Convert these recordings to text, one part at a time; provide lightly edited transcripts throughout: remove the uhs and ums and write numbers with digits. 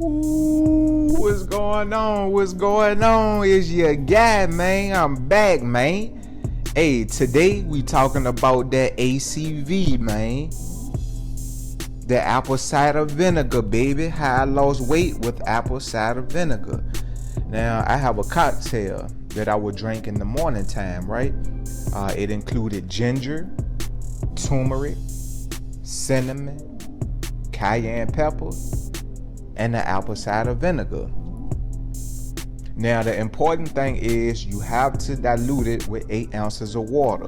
Ooh, what's going on? What's going on? It's your guy, man. I'm back, man. Hey, today we talking about that ACV, man. The apple cider vinegar, baby. How I lost weight with apple cider vinegar. Now, I have a cocktail that I would drink in the morning time, right? It included ginger, turmeric, cinnamon, cayenne pepper, and the apple cider vinegar. Now, the important thing is you have to dilute it with 8 ounces of water.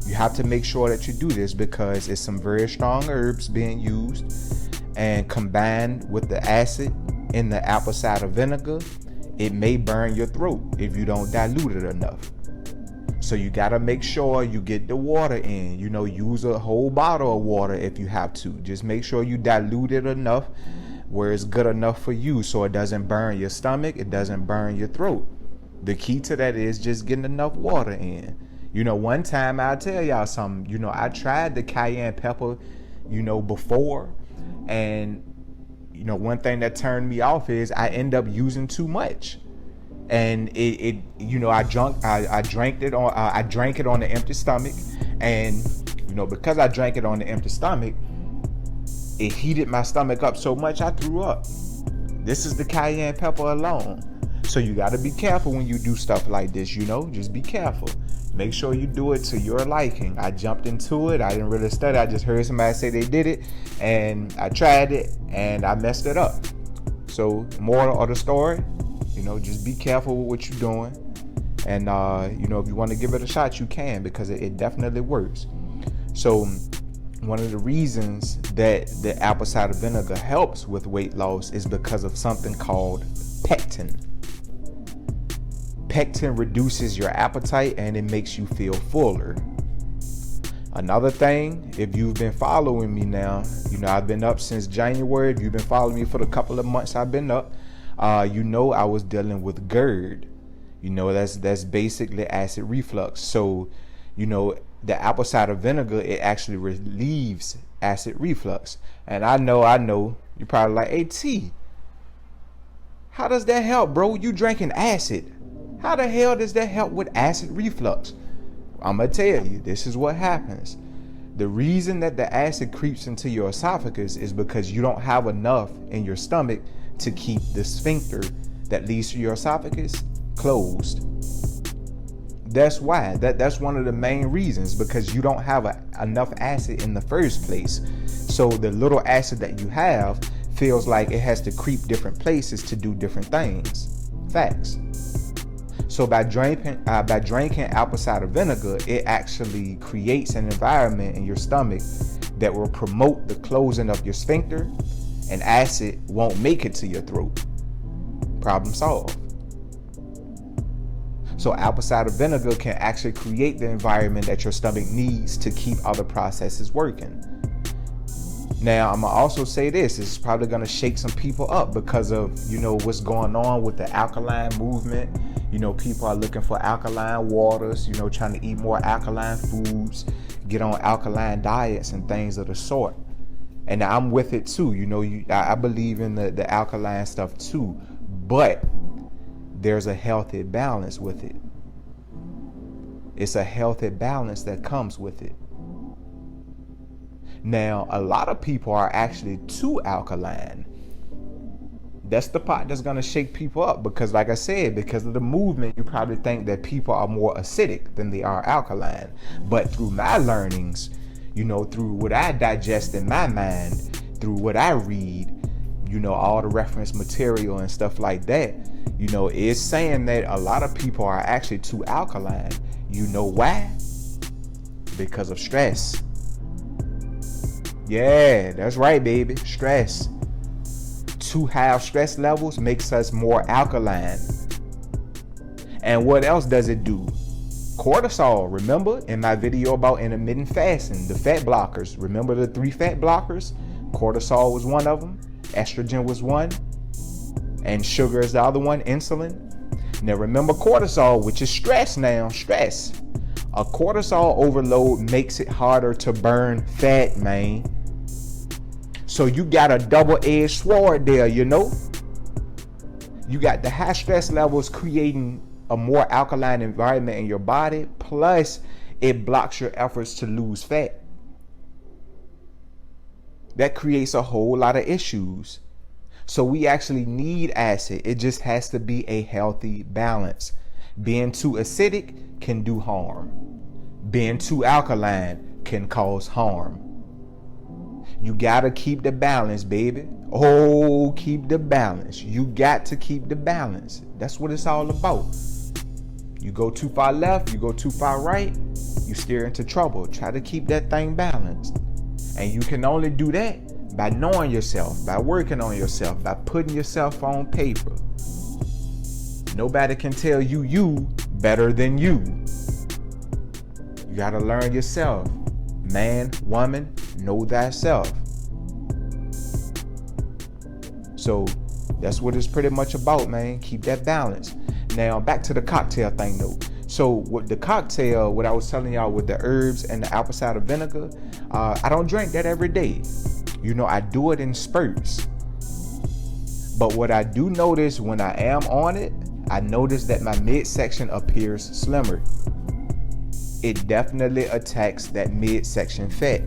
You have to make sure that you do this because it's some very strong herbs being used, and combined with the acid in the apple cider vinegar, it may burn your throat if you don't dilute it enough. So you gotta make sure you get the water in. Use a whole bottle of water if you have to. Just make sure you dilute it enough where it's good enough for you so it doesn't burn your stomach, it doesn't burn your throat. The key to that is just getting enough water in. One time I'll tell y'all something, I tried the cayenne pepper, before, and one thing that turned me off is I end up using too much. And I drank it on an empty stomach, and because I drank it on an empty stomach, it heated my stomach up so much I threw up. This is the cayenne pepper alone. So you got to be careful when you do stuff like this, just be careful. Make sure you do it to your liking. I jumped into it. I didn't really study. I just heard somebody say they did it, and I tried it, and I messed it up. So moral of the story, just be careful with what you're doing. And, if you want to give it a shot, you can, because it definitely works. So one of the reasons that the apple cider vinegar helps with weight loss is because of something called pectin. Pectin reduces your appetite and it makes you feel fuller. Another thing, if you've been following me now, I've been up since January. If you've been following me for the couple of months I've been up, I was dealing with GERD. That's basically acid reflux. So, the apple cider vinegar, it actually relieves acid reflux. And I know, you're probably like, hey T, how does that help, bro? You drinking acid. How the hell does that help with acid reflux? I'm going to tell you, this is what happens. The reason that the acid creeps into your esophagus is because you don't have enough in your stomach to keep the sphincter that leads to your esophagus closed. That's why. That's one of the main reasons, because you don't have enough acid in the first place. So the little acid that you have feels like it has to creep different places to do different things. Facts. So by drinking apple cider vinegar, it actually creates an environment in your stomach that will promote the closing of your sphincter, and acid won't make it to your throat. Problem solved. So apple cider vinegar can actually create the environment that your stomach needs to keep other processes working. Now, I'm going to also say this. It's probably going to shake some people up because of, what's going on with the alkaline movement. People are looking for alkaline waters, trying to eat more alkaline foods, get on alkaline diets and things of the sort. And I'm with it too. I believe in the alkaline stuff too. But there's a healthy balance with it. It's a healthy balance that comes with it. Now, a lot of people are actually too alkaline. That's the part that's going to shake people up because, like I said, because of the movement, you probably think that people are more acidic than they are alkaline. But through my learnings, through what I digest in my mind, through what I read, all the reference material and stuff like that, it's saying that a lot of people are actually too alkaline. You know why? Because of stress. Yeah, that's right, baby. Stress. Too high stress levels makes us more alkaline. And what else does it do? Cortisol. Remember in my video about intermittent fasting, the fat blockers. Remember the 3 fat blockers? Cortisol was one of them. Estrogen was one. And sugar is the other one, insulin. Now remember cortisol, which is stress now. Stress. A cortisol overload makes it harder to burn fat, man. So you got a double-edged sword there, You got the high stress levels creating a more alkaline environment in your body, plus it blocks your efforts to lose fat. That creates a whole lot of issues. So we actually need acid. It just has to be a healthy balance. Being too acidic can do harm. Being too alkaline can cause harm. You gotta keep the balance, baby. Oh, keep the balance. You got to keep the balance. That's what it's all about. You go too far left, you go too far right, you steer into trouble. Try to keep that thing balanced. And you can only do that by knowing yourself, by working on yourself, by putting yourself on paper. Nobody can tell you better than you. You gotta learn yourself. Man, woman, know thyself. So that's what it's pretty much about, man. Keep that balance. Now back to the cocktail thing though. So with the cocktail, what I was telling y'all with the herbs and the apple cider vinegar, I don't drink that every day. You know, I do it in spurts. But what I do notice when I am on it, I notice that my midsection appears slimmer. It definitely attacks that midsection fat.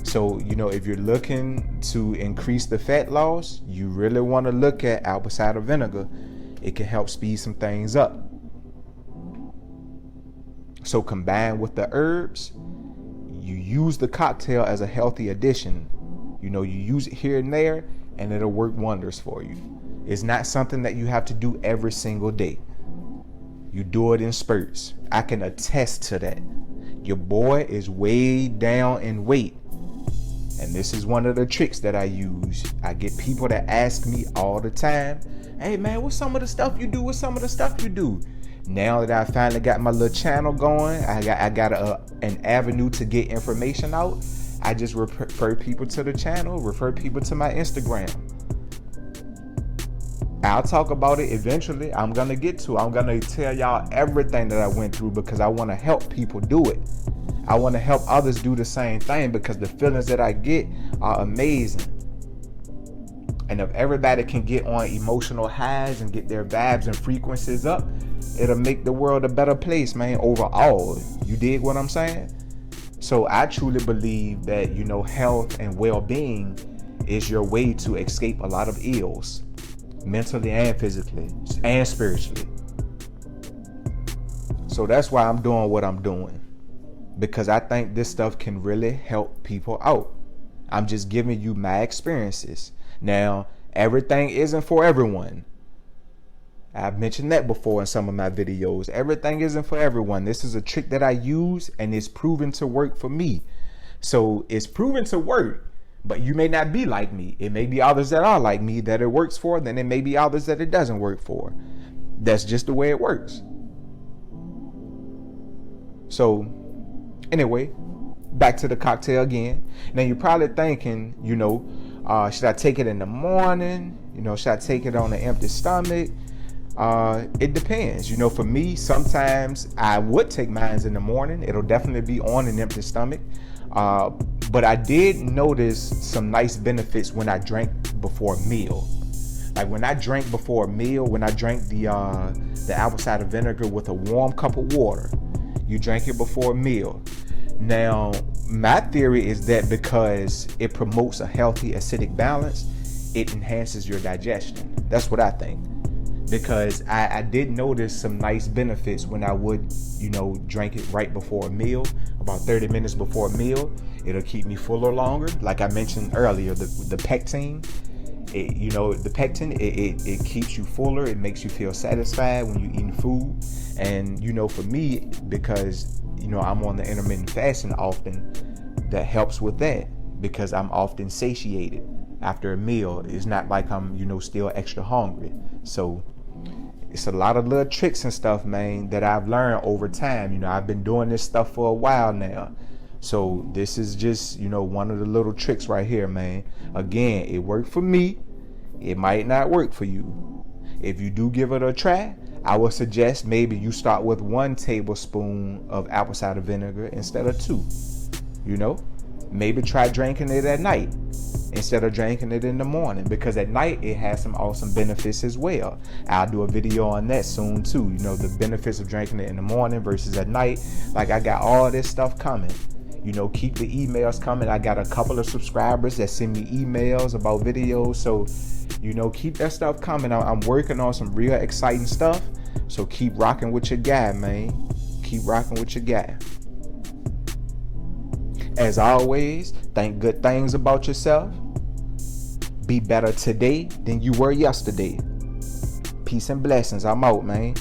So, you know, if you're looking to increase the fat loss, you really want to look at apple cider vinegar. It can help speed some things up. So combined with the herbs, you use the cocktail as a healthy addition. You know, you use it here and there and it'll work wonders for you. It's not something that you have to do every single day. You do it in spurts. I can attest to that. Your boy is way down in weight. And this is one of the tricks that I use. I get people that ask me all the time, hey man, what's some of the stuff you do? What's some of the stuff you do? Now that I finally got my little channel going, I got an avenue to get information out. I just refer people to the channel, refer people to my Instagram. I'll talk about it eventually. I'm going to tell y'all everything that I went through because I want to help people do it. I want to help others do the same thing because the feelings that I get are amazing. And if everybody can get on emotional highs and get their vibes and frequencies up, it'll make the world a better place, man, overall. You dig what I'm saying? So I truly believe that, you know, health and well-being is your way to escape a lot of ills, mentally and physically and spiritually. So that's why I'm doing what I'm doing, because I think this stuff can really help people out. I'm just giving you my experiences. Now, everything isn't for everyone. I've mentioned that before in some of my videos. Everything isn't for everyone. This is a trick that I use and it's proven to work for me. So it's proven to work, but you may not be like me. It may be others that are like me that it works for, then it may be others that it doesn't work for. That's just the way it works. So anyway, back to the cocktail again. Now you're probably thinking, you know, should I take it in the morning? You know, should I take it on an empty stomach? It depends. You know, for me, sometimes I would take mine in the morning. It'll definitely be on an empty stomach. But I did notice some nice benefits when I drank before a meal. Like when I drank before a meal, when I drank the apple cider vinegar with a warm cup of water, you drank it before a meal. Now, my theory is that because it promotes a healthy acidic balance, it enhances your digestion. That's what I think. Because I did notice some nice benefits when I would, you know, drink it right before a meal, about 30 minutes before a meal. It'll keep me fuller longer. Like I mentioned earlier, the pectin, it keeps you fuller. It makes you feel satisfied when you're eating food. And, you know, for me, because, you know, I'm on the intermittent fasting often, that helps with that because I'm often satiated after a meal. It's not like I'm, you know, still extra hungry. So it's a lot of little tricks and stuff, man, that I've learned over time. You know, I've been doing this stuff for a while now. So this is just, you know, one of the little tricks right here, man. Again, it worked for me. It might not work for you. If you do give it a try, I would suggest maybe you start with 1 tablespoon of apple cider vinegar instead of 2. You know, maybe try drinking it at night instead of drinking it in the morning, because at night it has some awesome benefits as well. I'll do a video on that soon too, you know, the benefits of drinking it in the morning versus at night. Like, I got all this stuff coming. You know, keep the emails coming. I got a couple of subscribers that send me emails about videos, so you know, keep that stuff coming. I'm working on some real exciting stuff, so keep rocking with your guy, man. Keep rocking with your guy. As always, think good things about yourself. Be better today than you were yesterday. Peace and blessings. I'm out, man.